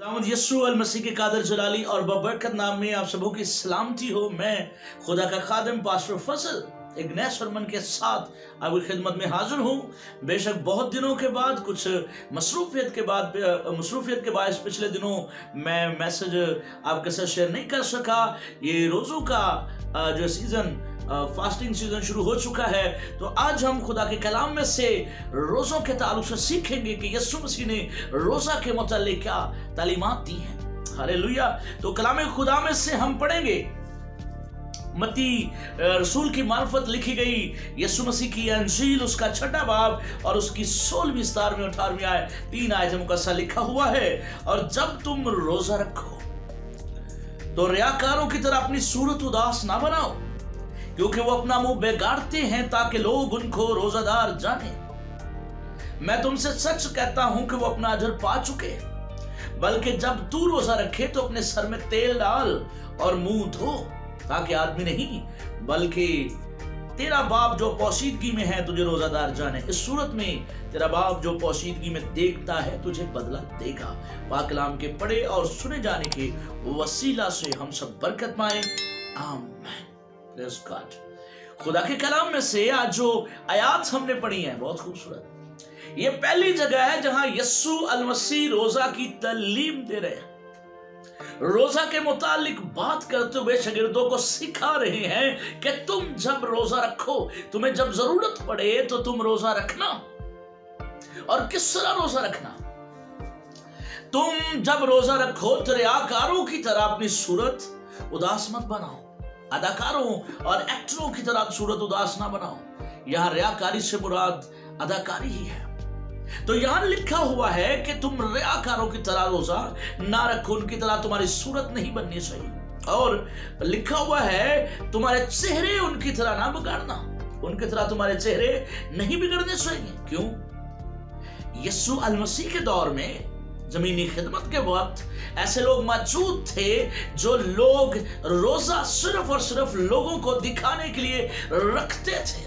खुदावंद यीशु अल मसीह के कादर जलाली और बबरकत नाम में आप सबों की सलामती हो। मैं खुदा का खादिम पास्टर फजल एक नए सरमन के साथ आपकी खिदमत में हाजिर हूँ। बेशक बहुत दिनों के बाद, कुछ मसरूफियत के बाद पिछले दिनों मैं मैसेज आपके साथ शेयर नहीं कर सका। ये रोज़ों का जो सीज़न, फास्टिंग सीजन शुरू हो चुका है, तो आज हम खुदा के कलाम में से रोज़ों के ताल्लुक से सीखेंगे कि यीशु मसीह ने रोज़ा के मुतालिक क्या तालीमात दी हैं। हालेलुया। तो कलाम खुदा में से हम पढ़ेंगे मत्ती रसूल की मार्फत लिखी गई यीशु मसीह की अंजील, उसका 6वां बाब और उसकी 16वीं 17वीं 18वीं आयत, 3 आयतों मुकस्सा लिखा हुआ है। और जब तुम रोजा रखो तो रियाकारों की तरह अपनी सूरत उदास ना बनाओ, क्योंकि वो अपना मुंह बिगाड़ते हैं ताकि लोग उनको रोजादार जाने। मैं तुमसे सच कहता हूं कि वो अपना अजर पा चुके। बल्कि जब तू रोजा रखे तो अपने सर में तेल डाल और मुंह धो, ताकि आदमी नहीं बल्कि तेरा बाप जो पोशीदगी में है तुझे रोजादार जाने। इस सूरत में तेरा बाप जो पोशीदगी में देखता है तुझे बदला देगा। पाक कलाम के पढ़े और सुने जाने के वसीला से हम सब बरकत पाए। आमीन। Praise God. खुदा के कलाम में से आज जो आयात हमने पढ़ी है बहुत खूबसूरत। ये पहली जगह है जहां यीशु अल मसीह रोजा की तालीम दे रहे हैं। रोजा के मुतालिक बात करते हुए शागिर्दों को सिखा रहे हैं कि तुम जब रोजा रखो, तुम्हें जब जरूरत पड़े तो तुम रोजा रखना। और किस तरह रोजा रखना? तुम जब रोजा रखो तो रियाकारों की तरह अपनी सूरत उदास मत बनाओ। अदाकारों और एक्टरों की तरह सूरत उदास ना बनाओ। यहां रियाकारी से मुराद अदाकारी ही है। तो यहां लिखा हुआ है कि तुम रियाकारों की तरह रोजा ना रखो, उनकी तरह तुम्हारी सूरत नहीं बननी चाहिए। और लिखा हुआ है तुम्हारे चेहरे उनकी तरह ना बिगाड़ना, उनकी तरह तुम्हारे चेहरे नहीं बिगड़ने चाहिए। क्यों? यीशु अल मसीह के दौर में जमीनी खिदमत के वक्त ऐसे लोग मौजूद थे जो लोग रोजा सिर्फ और सिर्फ लोगों को दिखाने के लिए रखते थे।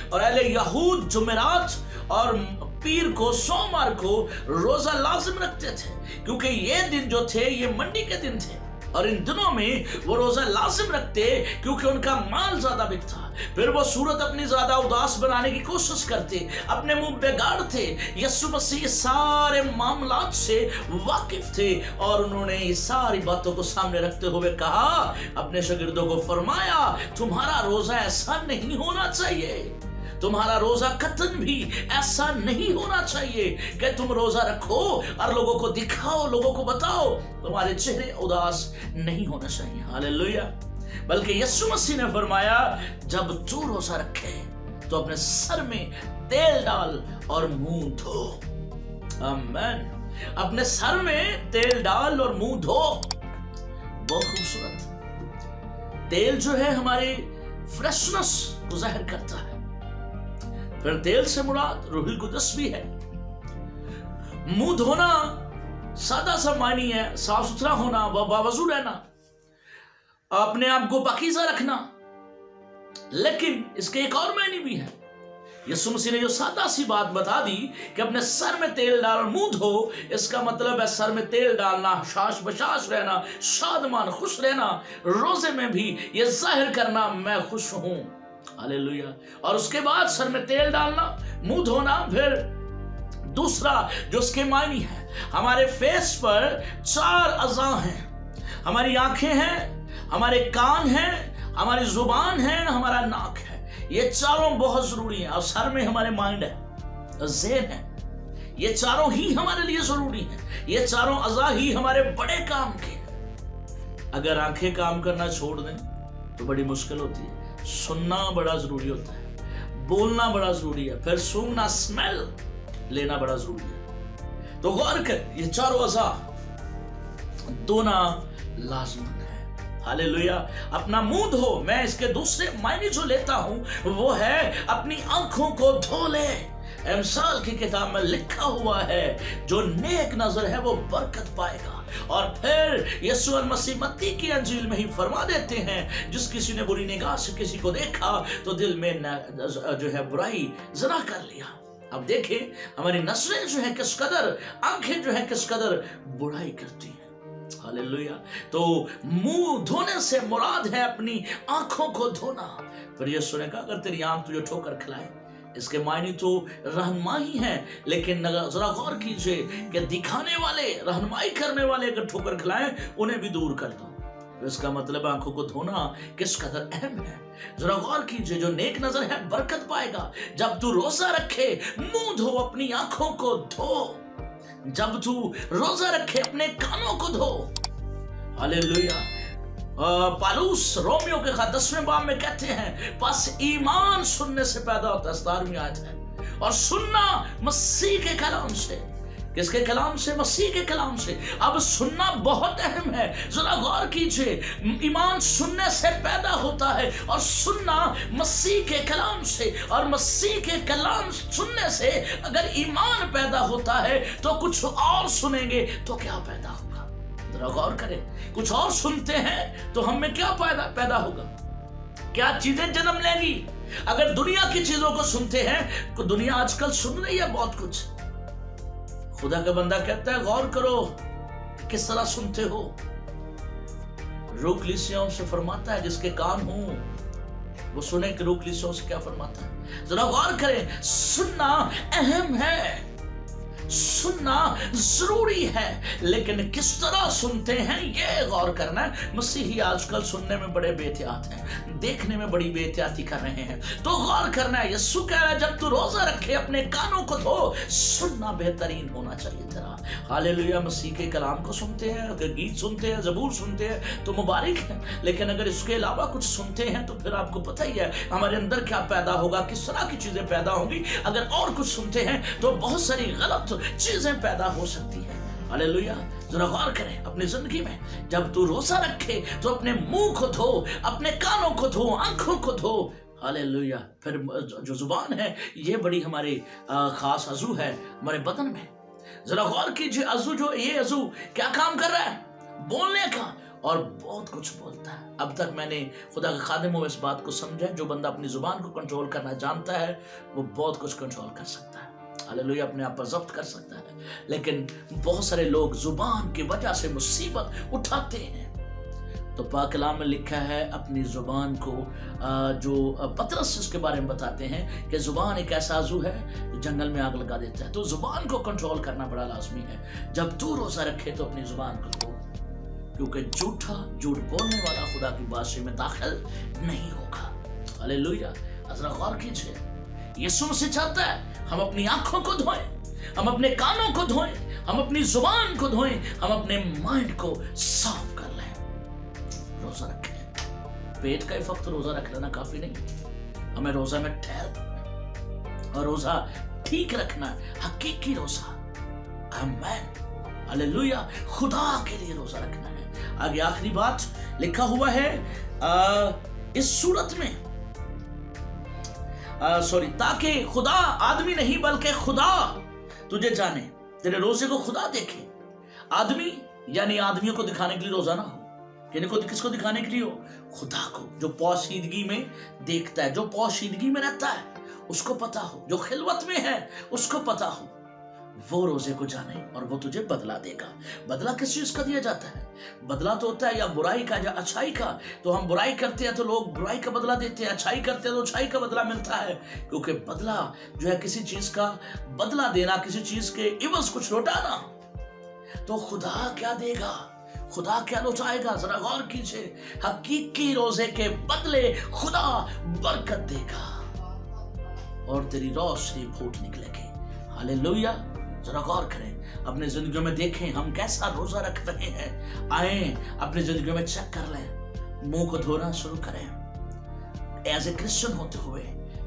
और अहले यहूद जुमेरात और पीर को, सोमवार को रोजा लाजिम रखते थे, क्योंकि ये दिन जो थे ये मंडी के दिन थे। और इन दिनों में वो रोजा लाजिम रखते क्योंकि उनका माल ज्यादा बिकता। फिर वो सूरत अपनी ज्यादा उदास बनाने की कोशिश करते, अपने मुंह बिगाड़ते। यीशु मसीह सारे मामलात से वाकिफ थे और उन्होंने ये सारी बातों को सामने रखते हुए कहा, अपने शागिर्दों को फरमाया, तुम्हारा रोजा ऐसा नहीं होना चाहिए। तुम्हारा रोजा कतन भी ऐसा नहीं होना चाहिए कि तुम रोजा रखो और लोगों को दिखाओ, लोगों को बताओ। तुम्हारे चेहरे उदास नहीं होना चाहिए। हालेलुया। बल्कि यीशु मसीह ने फरमाया, जब तू रोजा रखे तो अपने सर में तेल डाल और मुंह धो। आमीन। अपने सर में तेल डाल और मुंह धो। बहुत खूबसूरत। तेल जो है हमारी फ्रेशनेस को जाहिर करता है। फिर तेल से मुराद रूहुल कुदस भी है। मुंह धोना सादा सा मानी है, साफ सुथरा होना, बावजू रहना, अपने आप को पाकीज़ा रखना। लेकिन इसके एक और मानी भी है। यीशु मसीह ने जो सादा सी बात बता दी कि अपने सर में तेल डाल और मुंह धो, इसका मतलब है सर में तेल डालना, शाश बशाश रहना, शादमान खुश रहना, रोजे में भी ये जाहिर करना मैं खुश हूं। हालेलुया। और उसके बाद सर में तेल डालना, मुंह धोना। फिर दूसरा जो उसके मायने है, हमारे फेस पर 4 अज़ा हैं। हमारी आंखें हैं, हमारे कान हैं, हमारी जुबान है, हमारा नाक है। ये चारों बहुत जरूरी हैं। और सर में हमारे माइंड है, ज़हन है। ये चारों ही हमारे लिए जरूरी हैं। ये चारों अज़ा ही हमारे बड़े काम के हैं। अगर आंखें काम करना छोड़ दें तो बड़ी मुश्किल होती है। सुनना बड़ा जरूरी होता है, बोलना बड़ा जरूरी है, फिर सूंघना, स्मेल लेना बड़ा जरूरी है। तो गौर कर, ये चारों अज़ा धोना लाज़िम है। हालेलुया। अपना मुंह धो। मैं इसके दूसरे मायने जो लेता हूं वो है अपनी आंखों को धो ले। एमसाल की किताब में लिखा हुआ है, जो नेक नजर है वो बरकत पाएगा। और फिर यीशु मसीह मत्ती की अंजील में ही फरमा देते हैं, जिस किसी ने बुरी निगाह से किसी को देखा तो दिल में जो है बुराई ज़रा कर लिया। अब देखें हमारी नजरें जो है किस कदर, आंखें जो है किस कदर बुराई करती हैं। हालेलुया। तो मुंह धोने से मुराद है अपनी आंखों को धोना। फिर यीशु ने कहा अगर तेरी आंख तुझे ठोकर खिलाए, इसके मायने तो रहनुमाई है, लेकिन जरा गौर कीजिए कि दिखाने वाले, रहनुमाई करने वाले अगर ठोकर खिलाएं, उन्हें भी दूर कर दो। तो इसका मतलब आंखों को धोना किस कदर अहम है। जरा गौर कीजिए, जो नेक नजर है बरकत पाएगा। जब तू रोजा रखे, मुंह धो, अपनी आंखों को धो। जब तू रोजा रखे, अपने कानों को धो। हालेलुया। पालूस रोमियो के खत 10वें बाब में कहते हैं, बस ईमान सुनने से पैदा होता है, 17वीं आयत है, और सुनना मसीह के कलाम से। किसके कलाम से? मसीह के कलाम से। अब सुनना बहुत अहम है। जरा गौर कीजिए, ईमान सुनने से पैदा होता है और सुनना मसीह के कलाम से, और मसीह के कलाम सुनने से अगर ईमान पैदा होता है तो कुछ और सुनेंगे तो क्या पैदा होगा? जरा गौर करें, कुछ और सुनते हैं तो हमें क्या पैदा होगा? क्या चीजें जन्म लेंगी? अगर दुनिया की चीजों को सुनते हैं तो दुनिया आजकल सुन रही है बहुत कुछ। खुदा का बंदा कहता है गौर करो किस तरह सुनते हो। रूह कलीसियाओं से फरमाता है जिसके कान हो वो सुने कि रूह कलीसियाओं से क्या फरमाता है। जरा गौर करें, सुनना अहम है, सुनना जरूरी है, लेकिन किस तरह सुनते हैं ये गौर करना है। मसीही आजकल सुनने में बड़े बेहतियात हैं, देखने में बड़ी बेहतियाती कर रहे हैं। तो गौर करना है। यीशु कह रहा है जब तू रोजा रखे, अपने कानों को धो। सुनना बेहतरीन होना चाहिए तेरा। हालेलुया। मसीह के कलाम को सुनते हैं, अगर गीत सुनते हैं, ज़बूर सुनते हैं तो मुबारक है, लेकिन अगर इसके अलावा कुछ सुनते हैं तो फिर आपको पता ही है हमारे अंदर क्या पैदा होगा, किस तरह की चीजें पैदा होंगी। अगर और कुछ सुनते हैं तो बहुत सारी गलत चीजें पैदा हो सकती है। हालेलुया। जरा गौर करें अपनी जिंदगी में, जब तू रोजा रखे तो अपने मुंह को धो, अपने कानों को धो, आंखों को धो। हालेलुया। फिर जो जुबान है ये बड़ी हमारी खास अज़ू है हमारे बदन में। जरा गौर कीजिए, अज़ू जो ये अज़ू क्या काम कर रहा है? बोलने का, और बहुत कुछ बोलता है। अब तक मैंने खुदा के खादिमों में इस बात को समझा, जो बंदा अपनी जुबान को कंट्रोल करना जानता है वो बहुत कुछ कंट्रोल कर सकता है। हालेलुया। अपने आप पर जब्त कर सकता है। लेकिन बहुत सारे लोग जुबान की वजह से मुसीबत उठाते हैं। तो पाक कलाम में लिखा है अपनी जुबान को, जो पतरस इसके बारे में बताते हैं कि जुबान एक ऐसा आज़ू है जो जंगल में आग लगा देता है। तो जुबान को कंट्रोल करना बड़ा लाजमी है। जब तू रोजा रखे तो अपनी जुबान को धो, क्योंकि झूठ बोलने वाला खुदा की बादशाही में दाखिल नहीं होगा। हालेलुया। जरा गौर कीजिए, यीशु मसीह चाहता है हम अपनी आंखों को धोएं, हम अपने कानों को धोएं, हम अपनी जुबान को धोएं, हम अपने माइंड को साफ कर लें। रोजा रखें। पेट का ही वक्त रोजा रख लेना काफी नहीं, हमें रोजा में ठहर और रोजा ठीक रखना, हकीकी रोजा। आमीन। हालेलुया। खुदा के लिए रोजा रखना है। आगे आखिरी बात लिखा हुआ है इस सूरत में, ताकि खुदा आदमी नहीं बल्कि खुदा तुझे जाने, तेरे रोजे को खुदा देखे। आदमी यानी आदमियों को दिखाने के लिए रोजा ना हो, किसको दिखाने के लिए हो? खुदा को, जो पोशीदगी में देखता है, जो पोशीदगी में रहता है उसको पता हो, जो खिलवत में है उसको पता हो, वो रोजे को जाने और वो तुझे बदला देगा। बदला किस चीज का दिया जाता है? बदला तो होता है या बुराई का या अच्छाई का। तो हम बुराई करते हैं तो लोग बुराई का बदला देते हैं, अच्छाई करते हैं तो अच्छाई का बदला मिलता है। क्योंकि बदला जो है किसी चीज का बदला देना, किसी चीज के इवज कुछ लौटाना। तो खुदा क्या देगा, खुदा क्या लौटाएगा? जरा गौर कीजिए, हकीकी रोजे के बदले खुदा बरकत देगा और तेरी रोशनी फूट निकलेगी। हालेलुया। जरा गौर करें, अपने जिंदगी में देखें हम कैसा रोजा रख रहे हैं। आए अपनी जिंदगी में चेक कर लें, मुंह को धोना शुरू करें। एज ए क्रिश्चियन होते हुए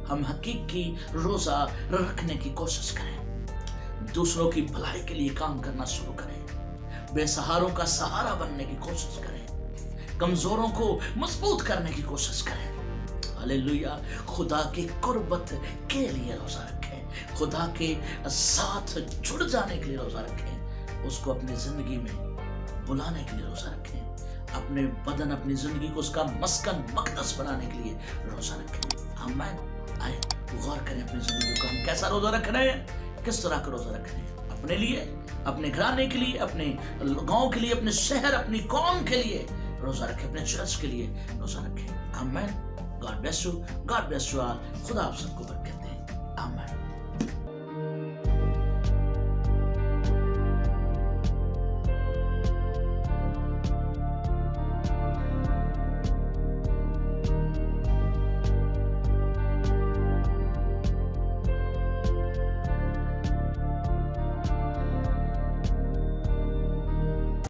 हम हकीकी रोजा रखने की कोशिश करें, दूसरों की भलाई के लिए काम करना शुरू करें, बेसहारों का सहारा बनने की कोशिश करें, कमजोरों को मजबूत करने की कोशिश करें। हालेलुया। खुदा की कुर्बत के लिए रोजा रखें, खुदा के साथ जुड़ जाने के लिए रोजा रखें, उसको अपनी जिंदगी में बुलाने के लिए रोजा रखें, अपने बदन, अपनी जिंदगी को उसका मस्कन मकदस बनाने के लिए रोजा रखें। आमीन। आए गौर करें अपनी जिंदगी को, हम कैसा रोजा रख रहे हैं, किस तरह का रोजा रख रहे हैं। اپنے لیے، اپنے گھرانے کے لیے، اپنے گاؤں کے لیے، اپنے شہر، اپنی قوم کے لیے روزہ رکھے، اپنے چرچ کے لیے روزہ رکھے۔ آمین۔ God bless you, God bless you all. خدا آپ سب کو برکت